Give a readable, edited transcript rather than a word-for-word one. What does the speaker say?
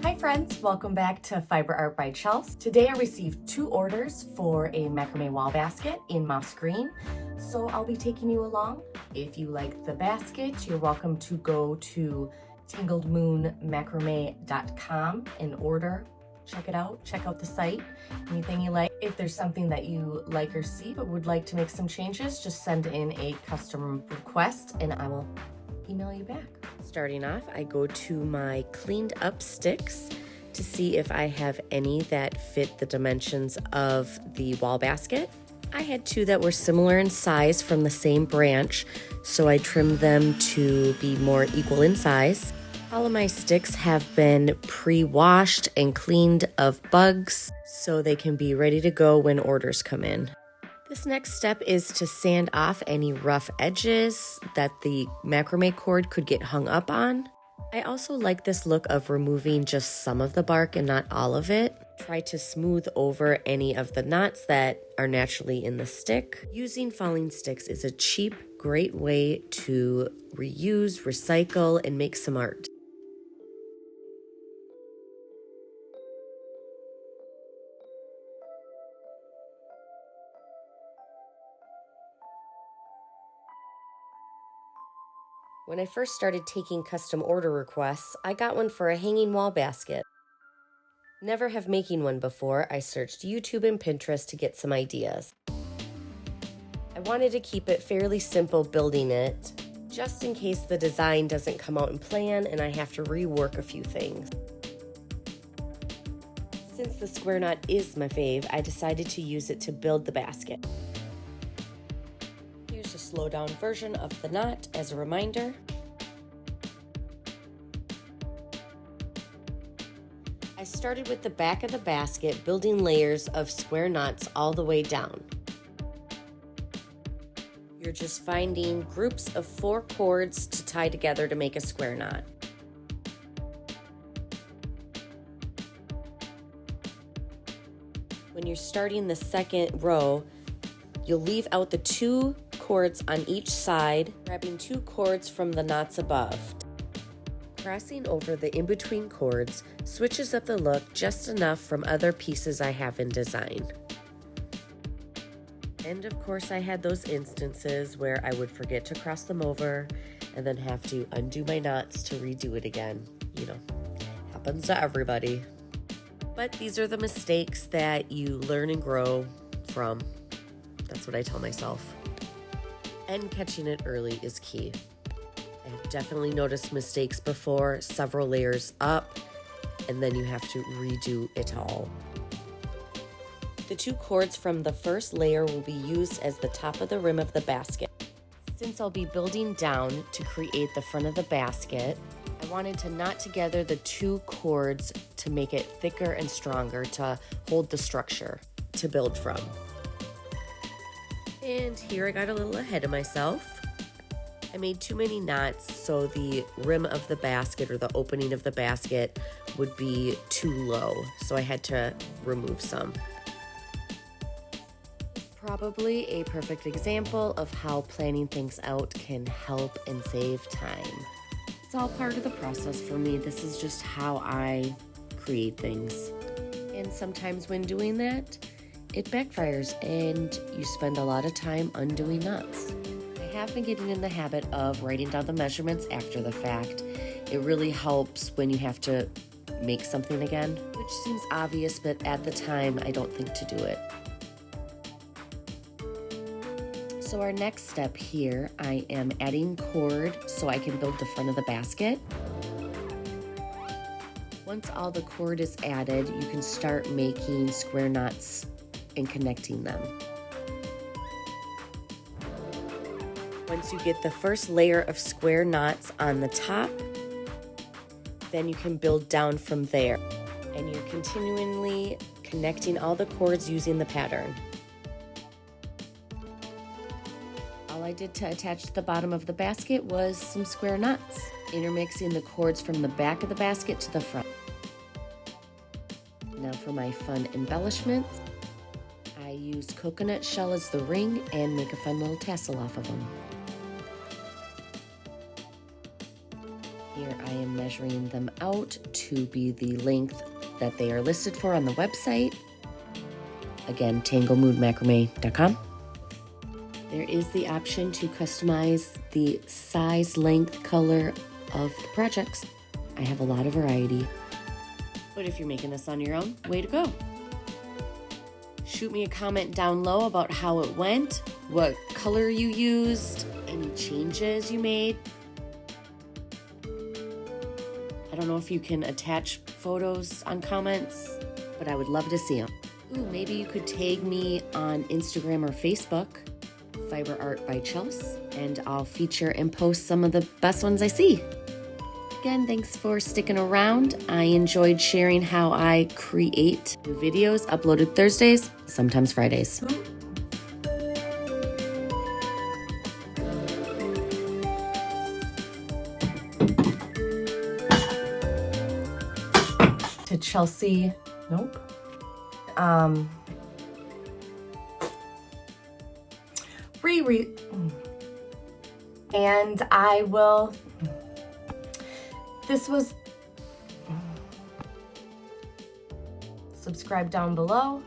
Hi friends, welcome back to Fiber Art by Chels. Today I received 2 orders for a macrame wall basket in moss green, so I'll be taking you along. If you like the basket, you're welcome to go to tangledmoonmacrame.com and order. Check it out, check out the site, anything you like. If there's something that you like or see but would like to make some changes, just send in a custom request and I will email you back. Starting off, I go to my cleaned up sticks to see if I have any that fit the dimensions of the wall basket. I had 2 that were similar in size from the same branch, so I trimmed them to be more equal in size. All of my sticks have been pre-washed and cleaned of bugs, so they can be ready to go when orders come in. This next step is to sand off any rough edges that the macrame cord could get hung up on. I also like this look of removing just some of the bark and not all of it. Try to smooth over any of the knots that are naturally in the stick. Using falling sticks is a cheap, great way to reuse, recycle, and make some art. When I first started taking custom order requests, I got one for a hanging wall basket. Never have making one before, I searched YouTube and Pinterest to get some ideas. I wanted to keep it fairly simple building it, just in case the design doesn't come out in plan and I have to rework a few things. Since the square knot is my fave, I decided to use it to build the basket. Here's a slow down version of the knot as a reminder. I started with the back of the basket, building layers of square knots all the way down. You're just finding groups of 4 cords to tie together to make a square knot. When you're starting the second row, you'll leave out the 2 cords on each side, grabbing 2 cords from the knots above. Crossing over the in-between cords switches up the look just enough from other pieces I have in design. And of course I had those instances where I would forget to cross them over and then have to undo my knots to redo it again. You know, happens to everybody. But these are the mistakes that you learn and grow from. That's what I tell myself. And catching it early is key. I've definitely noticed mistakes before, several layers up, and then you have to redo it all. The 2 cords from the first layer will be used as the top of the rim of the basket. Since I'll be building down to create the front of the basket, I wanted to knot together the 2 cords to make it thicker and stronger to hold the structure to build from. And here I got a little ahead of myself. I made too many knots, so the rim of the basket or the opening of the basket would be too low, so I had to remove some. Probably a perfect example of how planning things out can help and save time. It's all part of the process for me. This is just how I create things. And sometimes when doing that, it backfires and you spend a lot of time undoing knots. I have been getting in the habit of writing down the measurements after the fact. It really helps when you have to make something again, which seems obvious, but at the time, I don't think to do it. So our next step here, I am adding cord so I can build the front of the basket. Once all the cord is added, you can start making square knots and connecting them. Once you get the first layer of square knots on the top, then you can build down from there. And you're continually connecting all the cords using the pattern. All I did to attach the bottom of the basket was some square knots, intermixing the cords from the back of the basket to the front. Now for my fun embellishments, I use coconut shell as the ring and make a fun little tassel off of them. Here Here I am measuring them out to be the length that they are listed for on the website. Again, tanglemoodmacrame.com. There is the option to customize the size, length, color of the projects. I have a lot of variety. But if you're making this on your own, way to go. Shoot me a comment down low about how it went, what color you used, any changes you made. I don't know if you can attach photos on comments, but I would love to see them. Ooh, maybe you could tag me on Instagram or Facebook, Fiber Art by Chels, and I'll feature and post some of the best ones I see. Again, thanks for sticking around. I enjoyed sharing how I create new videos uploaded Thursdays, sometimes Fridays. To Chelsea, nope. And I will, this was, subscribe down below.